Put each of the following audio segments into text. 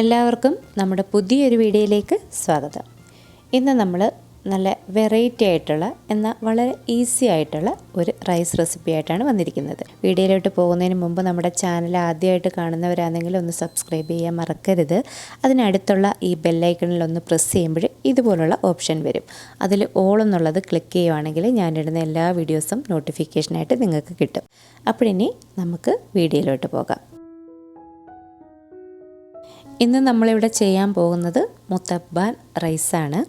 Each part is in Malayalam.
എല്ലാവർക്കും നമ്മുടെ പുതിയൊരു വീഡിയോയിലേക്ക് സ്വാഗതം. ഇന്ന് നമ്മൾ നല്ല വെറൈറ്റി ആയിട്ടുള്ള എന്നാൽ വളരെ ഈസി ആയിട്ടുള്ള ഒരു റൈസ് റെസിപ്പി ആയിട്ടാണ് വന്നിരിക്കുന്നത്. വീഡിയോയിലോട്ട് പോകുന്നതിന് മുമ്പ് നമ്മുടെ ചാനൽ ആദ്യമായിട്ട് കാണുന്നവരാണെങ്കിൽ ഒന്ന് സബ്സ്ക്രൈബ് ചെയ്യാൻ മറക്കരുത്. അതിനടുത്തുള്ള ഈ ബെല്ലൈക്കണിൽ ഒന്ന് പ്രസ് ചെയ്യുമ്പോൾ ഇതുപോലുള്ള ഓപ്ഷൻ വരും. അതിൽ ഓൾ എന്നുള്ളത് ക്ലിക്ക് ചെയ്യുവാണെങ്കിൽ ഞാനിടുന്ന എല്ലാ വീഡിയോസും നോട്ടിഫിക്കേഷനായിട്ട് നിങ്ങൾക്ക് കിട്ടും. അപ്പോഴിനി നമുക്ക് വീഡിയോയിലോട്ട് പോകാം. ഇന്ന് നമ്മളിവിടെ ചെയ്യാൻ പോകുന്നത് മുത്തബ്ബാൻ റൈസാണ്.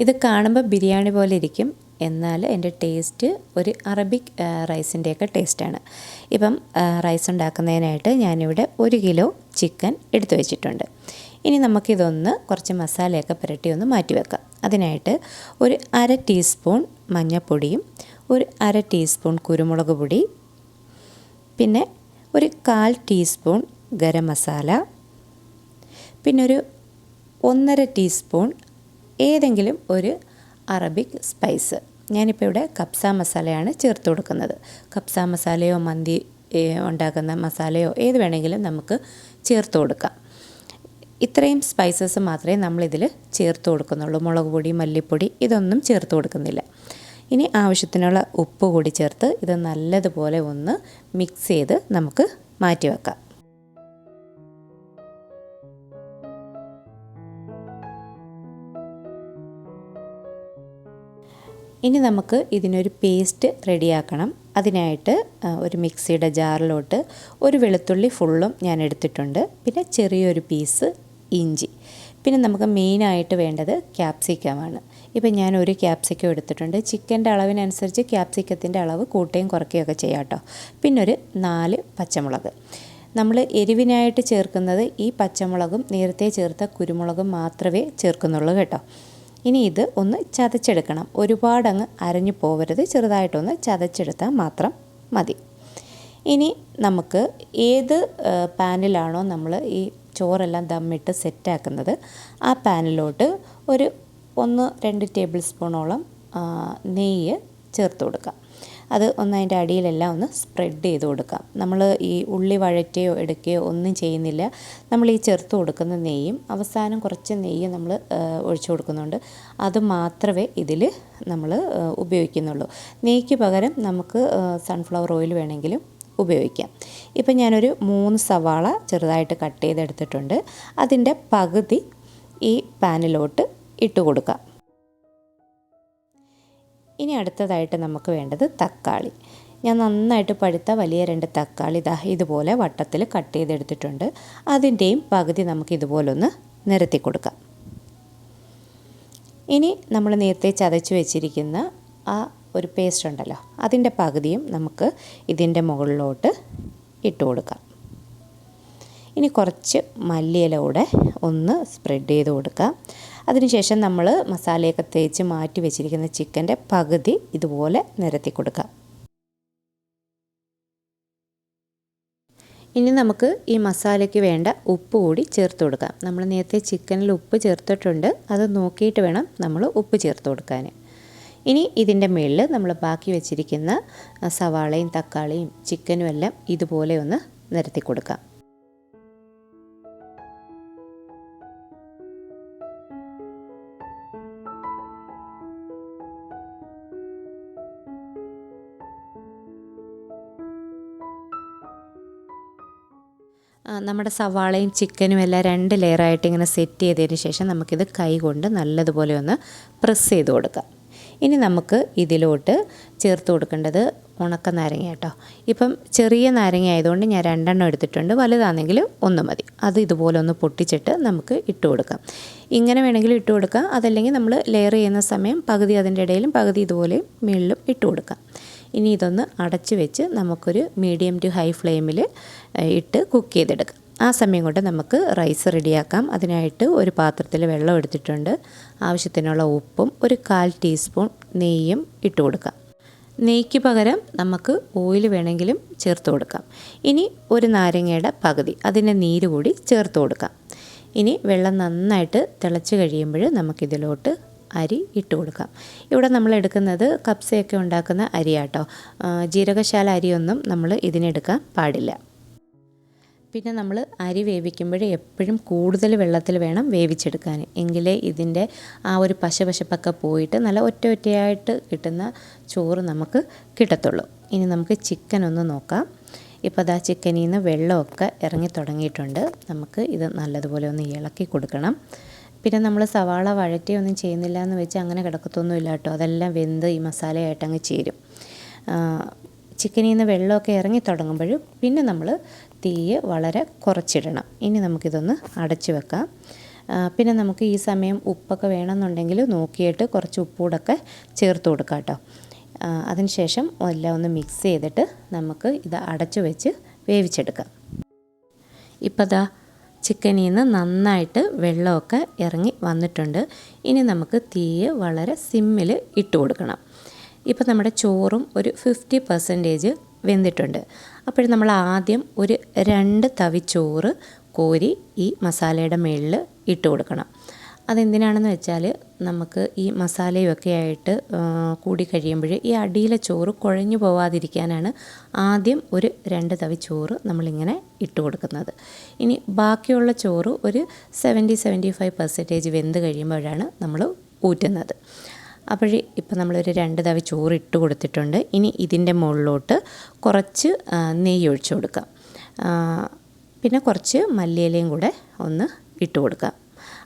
ഇത് കാണുമ്പോൾ ബിരിയാണി പോലെ ഇരിക്കും, എന്നാൽ എൻ്റെ ടേസ്റ്റ് ഒരു അറബിക് റൈസിൻ്റെയൊക്കെ ടേസ്റ്റാണ്. ഇപ്പം റൈസ് ഉണ്ടാക്കുന്നതിനായിട്ട് ഞാനിവിടെ 1 കിലോ ചിക്കൻ എടുത്തു വെച്ചിട്ടുണ്ട്. ഇനി നമുക്കിതൊന്ന് കുറച്ച് മസാലയൊക്കെ പുരട്ടി ഒന്ന് മാറ്റി വെക്കാം. അതിനായിട്ട് ഒരു 1/2 ടീസ്പൂൺ മഞ്ഞൾപ്പൊടിയും ഒരു 1/2 ടീസ്പൂൺ കുരുമുളക് പൊടി, പിന്നെ ഒരു 1/4 ടീസ്പൂൺ ഗരം മസാല, പിന്നെ ഒരു 1/2 ടീസ്പൂൺ ഏതെങ്കിലും ഒരു അറബിക് സ്പൈസ്. ഞാനിപ്പോൾ ഇവിടെ കബ്സ മസാലയാണ് ചേർത്ത് കൊടുക്കുന്നത്. കബ്സ മസാലയോ മന്തി ഉണ്ടാക്കുന്ന മസാലയോ ഏത് വേണമെങ്കിലും നമുക്ക് ചേർത്ത് കൊടുക്കാം. ഇത്രയും സ്പൈസസ് മാത്രമേ നമ്മളിതിൽ ചേർത്ത് കൊടുക്കുന്നുള്ളൂ. മുളക് പൊടി, മല്ലിപ്പൊടി ഇതൊന്നും ചേർത്ത് കൊടുക്കുന്നില്ല. ഇനി ആവശ്യത്തിനുള്ള ഉപ്പ് കൂടി ചേർത്ത് ഇത് നല്ലതുപോലെ ഒന്ന് മിക്സ് ചെയ്ത് നമുക്ക് മാറ്റി വെക്കാം. ഇനി നമുക്ക് ഇതിനൊരു പേസ്റ്റ് റെഡിയാക്കണം. അതിനായിട്ട് ഒരു മിക്സിയുടെ ജാറിലോട്ട് ഒരു വെളുത്തുള്ളി ഫുള്ളും ഞാൻ എടുത്തിട്ടുണ്ട്, പിന്നെ ചെറിയൊരു പീസ് ഇഞ്ചി, പിന്നെ നമുക്ക് മെയിനായിട്ട് വേണ്ടത് ക്യാപ്സിക്കമാണ്. ഇപ്പം ഞാൻ ഒരു ക്യാപ്സിക്കം എടുത്തിട്ടുണ്ട്. ചിക്കൻ്റെ അളവിനനുസരിച്ച് ക്യാപ്സിക്കത്തിൻ്റെ അളവ് കൂട്ടുകയും കുറയ്ക്കുകയൊക്കെ ചെയ്യാം കേട്ടോ. പിന്നെ ഒരു 4 പച്ചമുളക്. നമ്മൾ എരിവിനായിട്ട് ചേർക്കുന്നത് ഈ പച്ചമുളകും നേരത്തെ ചേർത്ത കുരുമുളകും മാത്രമേ ചേർക്കുന്നുള്ളൂ കേട്ടോ. ഇനി ഇത് ഒന്ന് ചതച്ചെടുക്കണം. ഒരുപാടങ്ങ് അരഞ്ഞു പോവരുത്, ചെറുതായിട്ടൊന്ന് ചതച്ചെടുത്താൽ മാത്രം മതി. ഇനി നമുക്ക് ഏത് പാനിലാണോ നമ്മൾ ഈ ചോറെല്ലാം ദമ്മിട്ട് സെറ്റാക്കുന്നത് ആ പാനിലോട്ട് ഒരു 1-2 ടേബിൾ സ്പൂണോളം നെയ്യ് ചേർത്ത് കൊടുക്കാം. അത് ഒന്ന് അതിൻ്റെ അടിയിലെല്ലാം ഒന്ന് സ്പ്രെഡ് ചെയ്ത് കൊടുക്കാം. നമ്മൾ ഈ ഉള്ളി വഴറ്റുകയോ എടുക്കുകയോ ഒന്നും ചെയ്യുന്നില്ല. നമ്മൾ ഈ ചേർത്ത് കൊടുക്കുന്ന നെയ്യും അവസാനം കുറച്ച് നെയ്യ് നമ്മൾ ഒഴിച്ചു കൊടുക്കുന്നുണ്ട്. അത് മാത്രമേ ഇതിൽ നമ്മൾ ഉപയോഗിക്കുന്നുള്ളൂ. നെയ്ക്ക് പകരം നമുക്ക് സൺഫ്ലവർ ഓയിൽ വേണമെങ്കിലും ഉപയോഗിക്കാം. ഇപ്പം ഞാനൊരു 3 സവാള ചെറുതായിട്ട് കട്ട് ചെയ്തെടുത്തിട്ടുണ്ട്. അതിൻ്റെ പകുതി ഈ പാനിലോട്ട് ഇട്ട് കൊടുക്കാം. ഇനി അടുത്തതായിട്ട് നമുക്ക് വേണ്ടത് തക്കാളി. ഞാൻ നന്നായിട്ട് പഴുത്ത വലിയ 2 തക്കാളി ഇതുപോലെ വട്ടത്തിൽ കട്ട് ചെയ്തെടുത്തിട്ടുണ്ട്. അതിൻ്റെയും പകുതി നമുക്ക് ഇതുപോലൊന്ന് നിരത്തി കൊടുക്കാം. ഇനി നമ്മൾ നേരത്തെ ചതച്ച് വെച്ചിരിക്കുന്ന ആ ഒരു പേസ്റ്റ് ഉണ്ടല്ലോ, അതിൻ്റെ പകുതിയും നമുക്ക് ഇതിൻ്റെ മുകളിലോട്ട് ഇട്ട് കൊടുക്കാം. ഇനി കുറച്ച് മല്ലിയില കൂടെ ഒന്ന് സ്പ്രെഡ് ചെയ്ത് കൊടുക്കാം. അതിനുശേഷം നമ്മൾ മസാലയൊക്കെ തേച്ച് മാറ്റി വെച്ചിരിക്കുന്ന ചിക്കൻ്റെ പകുതി ഇതുപോലെ നിരത്തി കൊടുക്കാം. ഇനി നമുക്ക് ഈ മസാലയ്ക്ക് വേണ്ട ഉപ്പ് കൂടി ചേർത്ത് കൊടുക്കാം. നമ്മൾ നേരത്തെ ചിക്കനിൽ ഉപ്പ് ചേർത്തിട്ടുണ്ട്, അത് നോക്കിയിട്ട് വേണം നമ്മൾ ഉപ്പ് ചേർത്ത് കൊടുക്കാൻ. ഇനി ഇതിൻ്റെ മുകളിൽ നമ്മൾ ബാക്കി വെച്ചിരിക്കുന്ന സവാളയും തക്കാളിയും ചിക്കനും എല്ലാം ഇതുപോലെ ഒന്ന് നിരത്തി കൊടുക്കാം. നമ്മുടെ സവാളയും ചിക്കനും എല്ലാം 2 ലെയറായിട്ട് ഇങ്ങനെ സെറ്റ് ചെയ്തതിന് ശേഷം നമുക്കിത് കൈ കൊണ്ട് നല്ലതുപോലെ ഒന്ന് പ്രസ് ചെയ്ത് കൊടുക്കാം. ഇനി നമുക്ക് ഇതിലോട്ട് ചേർത്ത് കൊടുക്കേണ്ടത് ഉണക്ക നാരങ്ങ കേട്ടോ. ഇപ്പം ചെറിയ നാരങ്ങ ആയതുകൊണ്ട് ഞാൻ 2 എണ്ണം എടുത്തിട്ടുണ്ട്. വലുതാണെങ്കിൽ 1 മതി. അത് ഇതുപോലെ ഒന്ന് പൊട്ടിച്ചിട്ട് നമുക്ക് ഇട്ട് കൊടുക്കാം. ഇങ്ങനെ വേണമെങ്കിലും ഇട്ട് കൊടുക്കാം, അതല്ലെങ്കിൽ നമ്മൾ ലെയർ ചെയ്യുന്ന സമയം പകുതി അതിൻ്റെ ഇടയിലും പകുതി ഇതുപോലെയും മുകളിലും ഇട്ട് കൊടുക്കാം. ഇനി ഇതൊന്ന് അടച്ച് വെച്ച് നമുക്കൊരു മീഡിയം ടു ഹൈ ഫ്ലെയിമിൽ ഇട്ട് കുക്ക് ചെയ്തെടുക്കാം. ആ സമയം കൊണ്ട് നമുക്ക് റൈസ് റെഡിയാക്കാം. അതിനായിട്ട് ഒരു പാത്രത്തിൽ വെള്ളം എടുത്തിട്ടുണ്ട്. ആവശ്യത്തിനുള്ള ഉപ്പും ഒരു 1/4 ടീസ്പൂൺ നെയ്യും ഇട്ട് കൊടുക്കാം. നെയ്ക്ക് പകരം നമുക്ക് ഓയിൽ വേണമെങ്കിലും ചേർത്ത് കൊടുക്കാം. ഇനി ഒരു നാരങ്ങയുടെ പകുതി അതിൻ്റെ നീര് കൂടി ചേർത്ത് കൊടുക്കാം. ഇനി വെള്ളം നന്നായിട്ട് തിളച്ച് കഴിയുമ്പോൾ നമുക്കിതിലോട്ട് അരി ഇട്ട് കൊടുക്കാം. ഇവിടെ നമ്മൾ എടുക്കുന്നത് കബ്സയൊക്കെ ഉണ്ടാക്കുന്ന അരിയാട്ടോ. ജീരകശാല അരിയൊന്നും നമ്മൾ ഇതിനെടുക്കാൻ പാടില്ല. പിന്നെ നമ്മൾ അരി വേവിക്കുമ്പോൾ എപ്പോഴും കൂടുതൽ വെള്ളത്തിൽ വേണം വേവിച്ചെടുക്കാൻ, എങ്കിലേ ഇതിൻ്റെ ആ ഒരു പശപശപ്പൊക്കെ പോയിട്ട് നല്ല ഒറ്റയായിട്ട് കിട്ടുന്ന ചോറ് നമുക്ക് കിട്ടത്തുള്ളൂ. ഇനി നമുക്ക് ചിക്കൻ ഒന്ന് നോക്കാം. ഇപ്പോൾ അതാ ചിക്കനിൽ നിന്ന് വെള്ളമൊക്കെ ഇറങ്ങി തുടങ്ങിയിട്ടുണ്ട്. നമുക്ക് ഇത് നല്ലതുപോലെ ഒന്ന് ഇളക്കി കൊടുക്കണം. പിന്നെ നമ്മൾ സവാള വഴറ്റിയൊന്നും ചെയ്യുന്നില്ല എന്ന് വെച്ച് അങ്ങനെ കിടക്കത്തൊന്നുമില്ല കേട്ടോ. അതെല്ലാം വെന്ത് ഈ മസാലയായിട്ട് അങ്ങ് ചേരും. ചിക്കനിൽ നിന്ന് വെള്ളമൊക്കെ ഇറങ്ങി തുടങ്ങുമ്പോൾ പിന്നെ നമ്മൾ തീ വളരെ കുറച്ചിടണം. ഇനി നമുക്കിതൊന്ന് അടച്ചു വെക്കാം. പിന്നെ നമുക്ക് ഈ സമയം ഉപ്പൊക്കെ വേണമെന്നുണ്ടെങ്കിൽ നോക്കിയിട്ട് കുറച്ച് ഉപ്പൂടൊക്കെ ചേർത്ത് കൊടുക്കാം കേട്ടോ. അതിനുശേഷം എല്ലാം ഒന്ന് മിക്സ് ചെയ്തിട്ട് നമുക്ക് ഇത് അടച്ചു വെച്ച് വേവിച്ചെടുക്കാം. ഇപ്പോൾ ദാ ചിക്കനിൽ നിന്ന് നന്നായിട്ട് വെള്ളമൊക്കെ ഇറങ്ങി വന്നിട്ടുണ്ട്. ഇനി നമുക്ക് തീ വളരെ സിമ്മിൽ ഇട്ട് കൊടുക്കണം. ഇപ്പോൾ നമ്മുടെ ചോറും ഒരു 50% വെന്തിട്ടുണ്ട്. അപ്പോൾ നമ്മൾ ആദ്യം ഒരു 2 തവി ചോറ് കോരി ഈ മസാലയുടെ മുകളിൽ ഇട്ട് കൊടുക്കണം. അതെന്തിനാണെന്ന് വെച്ചാൽ നമുക്ക് ഈ മസാലയൊക്കെ ആയിട്ട് കൂടി കഴിയുമ്പോൾ ഈ അടിയിലെ ചോറ് കുഴഞ്ഞു പോവാതിരിക്കാനാണ് ആദ്യം ഒരു 2 തവി ചോറ് നമ്മളിങ്ങനെ ഇട്ട് കൊടുക്കുന്നത്. ഇനി ബാക്കിയുള്ള ചോറ് ഒരു 70-75% വെന്ത് കഴിയുമ്പോഴാണ് നമ്മൾ ഊറ്റുന്നത്. അപ്പോൾ ഇപ്പം നമ്മളൊരു 2 തവി ചോറ് ഇട്ട് കൊടുത്തിട്ടുണ്ട്. ഇനി ഇതിൻ്റെ മുകളിലോട്ട് കുറച്ച് നെയ്യ് ഒഴിച്ചു കൊടുക്കാം. പിന്നെ കുറച്ച് മല്ലിയിലയും കൂടെ ഒന്ന് ഇട്ട് കൊടുക്കാം.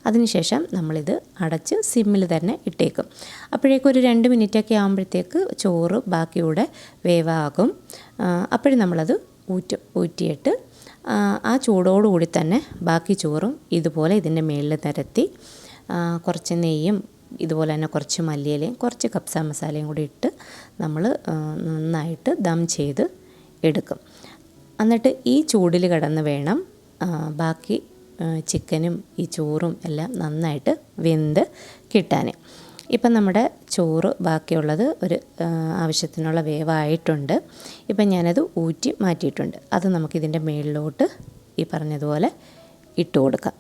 അതിനുശേഷം നമ്മളിത് അടച്ച് സിമ്മിൽ തന്നെ ഇട്ടേക്കും. അപ്പോഴേക്കും ഒരു 2 മിനിറ്റൊക്കെ ആകുമ്പോഴത്തേക്ക് ചോറ് ബാക്കിയൂടെ വേവാകും. അപ്പോഴും നമ്മളത് ഊറ്റിയിട്ട് ആ ചൂടോടുകൂടി തന്നെ ബാക്കി ചോറും ഇതുപോലെ ഇതിൻ്റെ മുകളിൽ നിരത്തി കുറച്ച് നെയ്യും ഇതുപോലെ തന്നെ കുറച്ച് മല്ലിയിലയും കുറച്ച് കപ്സ മസാലയും കൂടി ഇട്ട് നമ്മൾ നന്നായിട്ട് ദം ചെയ്ത് എടുക്കും. എന്നിട്ട് ഈ ചൂടിൽ കിടന്ന് വേണം ബാക്കി ചിക്കനും ഈ ചോറും എല്ലാം നന്നായിട്ട് വെന്ത് കിട്ടാൻ. ഇപ്പം നമ്മുടെ ചോറ് ബാക്കിയുള്ളത് ഒരു ആവശ്യത്തിനുള്ള വേവായിട്ടുണ്ട്. ഇപ്പം ഞാനത് ഊറ്റി മാറ്റിയിട്ടുണ്ട്. അത് നമുക്കിതിൻ്റെ മുകളിലോട്ട് ഈ പറഞ്ഞതുപോലെ ഇട്ട് കൊടുക്കാം.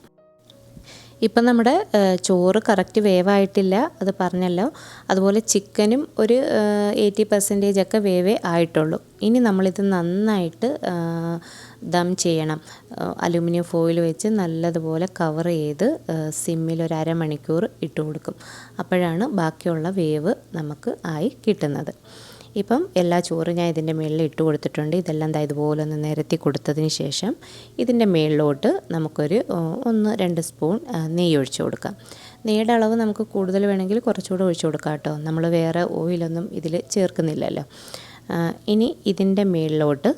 ഇപ്പം നമ്മുടെ ചോറ് കറക്റ്റ് വേവായിട്ടില്ല, അത് പറഞ്ഞല്ലോ. അതുപോലെ ചിക്കനും ഒരു 80% ഒക്കെ വേവേ ആയിട്ടുള്ളൂ. ഇനി നമ്മളിത് നന്നായിട്ട് ദം ചെയ്യണം. അലുമിനിയം ഫോയിൽ വെച്ച് നല്ലതുപോലെ കവർ ചെയ്ത് സിമ്മിൽ ഒരു അരമണിക്കൂർ ഇട്ട് കൊടുക്കും. അപ്പോഴാണ് ബാക്കിയുള്ള വേവ് നമുക്ക് ആയി കിട്ടുന്നത്. ഇപ്പം എല്ലാ ചോറും ഞാൻ ഇതിൻ്റെ മുകളിൽ ഇട്ട് കൊടുത്തിട്ടുണ്ട്. ഇതെല്ലാം ഇതുപോലെ ഒന്ന് നിരത്തി കൊടുത്തതിന് ശേഷം ഇതിൻ്റെ മുകളിലോട്ട് നമുക്കൊരു 1-2 സ്പൂൺ നെയ്യ് ഒഴിച്ചു കൊടുക്കാം. നെയ്യുടെ അളവ് നമുക്ക് കൂടുതൽ വേണമെങ്കിൽ കുറച്ചുകൂടെ ഒഴിച്ചു കൊടുക്കാം കേട്ടോ. നമ്മൾ വേറെ ഓയിലൊന്നും ഇതിൽ ചേർക്കുന്നില്ലല്ലോ. ഇനി ഇതിൻ്റെ മുകളിലോട്ട്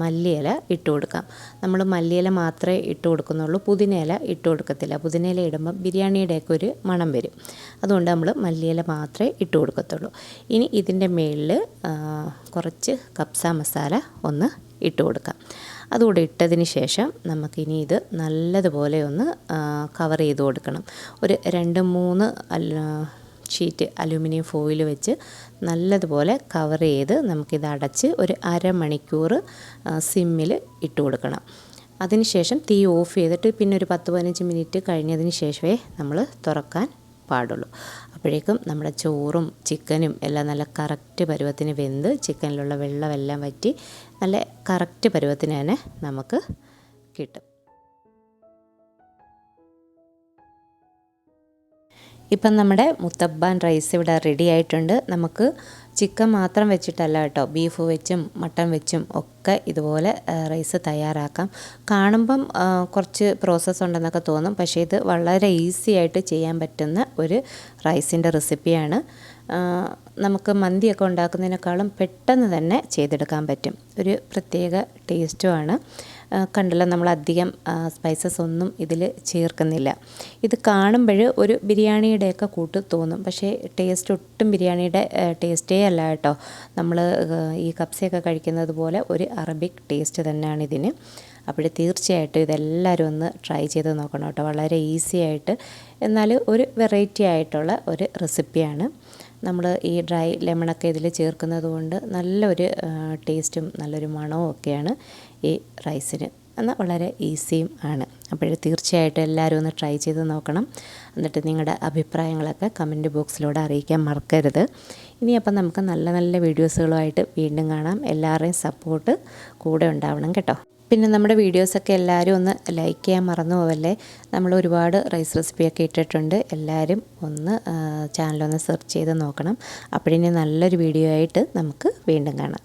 മല്ലിയില ഇട്ട് കൊടുക്കാം. നമ്മൾ മല്ലിയില മാത്രമേ ഇട്ട് കൊടുക്കുന്നുള്ളൂ, പുതിനയില ഇട്ട് കൊടുക്കത്തില്ല. പുതിനയില ഇടുമ്പോൾ ബിരിയാണിയുടെയൊക്കെ ഒരു മണം വരും. അതുകൊണ്ട് നമ്മൾ മല്ലിയില മാത്രമേ ഇട്ട് കൊടുക്കത്തുള്ളൂ. ഇനി ഇതിൻ്റെ മുകളിൽ കുറച്ച് കപ്സ മസാല ഒന്ന് ഇട്ട് കൊടുക്കാം. അതുകൂടെ ഇട്ടതിന് ശേഷം നമുക്കിനി ഇത് നല്ലതുപോലെ ഒന്ന് കവർ ചെയ്ത് കൊടുക്കണം. ഒരു 2-3 ഷീറ്റ് അലുമിനിയം ഫോയിൽ വെച്ച് നല്ലതുപോലെ കവർ ചെയ്ത് നമുക്കിത് അടച്ച് ഒരു അരമണിക്കൂർ സിമ്മിൽ ഇട്ട് കൊടുക്കണം. അതിനുശേഷം തീ ഓഫ് ചെയ്തിട്ട് പിന്നെ ഒരു 10-15 മിനിറ്റ് കഴിഞ്ഞതിന് ശേഷമേ നമ്മൾ തുറക്കാൻ പാടുള്ളൂ. അപ്പോഴേക്കും നമ്മുടെ ചോറും ചിക്കനും എല്ലാം നല്ല കറക്റ്റ് പരുവത്തിന് വെന്ത് ചിക്കനിലുള്ള വെള്ളമെല്ലാം വറ്റി നല്ല കറക്റ്റ് പരുവത്തിന് തന്നെ നമുക്ക് കിട്ടും. ഇപ്പം നമ്മുടെ മുത്തബ്ബാൻ റൈസ് ഇവിടെ റെഡി ആയിട്ടുണ്ട്. നമുക്ക് ചിക്കൻ മാത്രം വെച്ചിട്ടല്ല കേട്ടോ, ബീഫ് വെച്ചും മട്ടൻ വെച്ചും ഒക്കെ ഇതുപോലെ റൈസ് തയ്യാറാക്കാം. കാണുമ്പം കുറച്ച് പ്രോസസ്സ് ഉണ്ടെന്നൊക്കെ തോന്നും, പക്ഷേ ഇത് വളരെ ഈസി ആയിട്ട് ചെയ്യാൻ പറ്റുന്ന ഒരു റൈസിൻ്റെ റെസിപ്പിയാണ്. നമുക്ക് മന്തിയൊക്കെ ഉണ്ടാക്കുന്നതിനേക്കാളും പെട്ടെന്ന് തന്നെ ചെയ്തെടുക്കാൻ പറ്റും. ഒരു പ്രത്യേക ടേസ്റ്റുമാണ്. കണ്ടല്ലോ, നമ്മളധികം സ്പൈസസ് ഒന്നും ഇതിൽ ചേർക്കുന്നില്ല. ഇത് കാണുമ്പോൾ ഒരു ബിരിയാണിയുടെയൊക്കെ കൂട്ട് തോന്നും, പക്ഷേ ടേസ്റ്റ് ഒട്ടും ബിരിയാണിയുടെ ടേസ്റ്റേ അല്ല കേട്ടോ. നമ്മൾ ഈ കപ്സയൊക്കെ കഴിക്കുന്നത് പോലെ ഒരു അറബിക് ടേസ്റ്റ് തന്നെയാണ് ഇതിന്. അപ്പോൾ തീർച്ചയായിട്ടും ഇതെല്ലാവരും ഒന്ന് ട്രൈ ചെയ്ത് നോക്കണം കേട്ടോ. വളരെ ഈസി ആയിട്ട് എന്നാൽ ഒരു വെറൈറ്റി ആയിട്ടുള്ള ഒരു റെസിപ്പിയാണ്. നമ്മൾ ഈ ഡ്രൈ ലെമണൊക്കെ ഇതിൽ ചേർക്കുന്നത് കൊണ്ട് നല്ലൊരു ടേസ്റ്റും നല്ലൊരു മണവും ഒക്കെയാണ് ഈ റൈസിന്. എന്നാൽ വളരെ ഈസിയും ആണ്. അപ്പോൾ തീർച്ചയായിട്ടും എല്ലാവരും ഒന്ന് ട്രൈ ചെയ്ത് നോക്കണം. എന്നിട്ട് നിങ്ങളുടെ അഭിപ്രായങ്ങളൊക്കെ കമൻറ്റ് ബോക്സിലൂടെ അറിയിക്കാൻ മറക്കരുത്. ഇനിയപ്പം നമുക്ക് നല്ല നല്ല വീഡിയോസുകളുമായിട്ട് വീണ്ടും കാണാം. എല്ലാവരുടെയും സപ്പോർട്ട് കൂടെ ഉണ്ടാവണം കേട്ടോ. പിന്നെ നമ്മുടെ വീഡിയോസൊക്കെ എല്ലാവരും ഒന്ന് ലൈക്ക് ചെയ്യാൻ മറന്നു പോവല്ലേ. നമ്മൾ ഒരുപാട് റൈസ് റെസിപ്പിയൊക്കെ ഇട്ടിട്ടുണ്ട്. എല്ലാവരും ഒന്ന് ചാനലൊന്ന് സെർച്ച് ചെയ്ത് നോക്കണം. അപ്പോഴിനി നല്ലൊരു വീഡിയോ ആയിട്ട് നമുക്ക് വീണ്ടും കാണാം.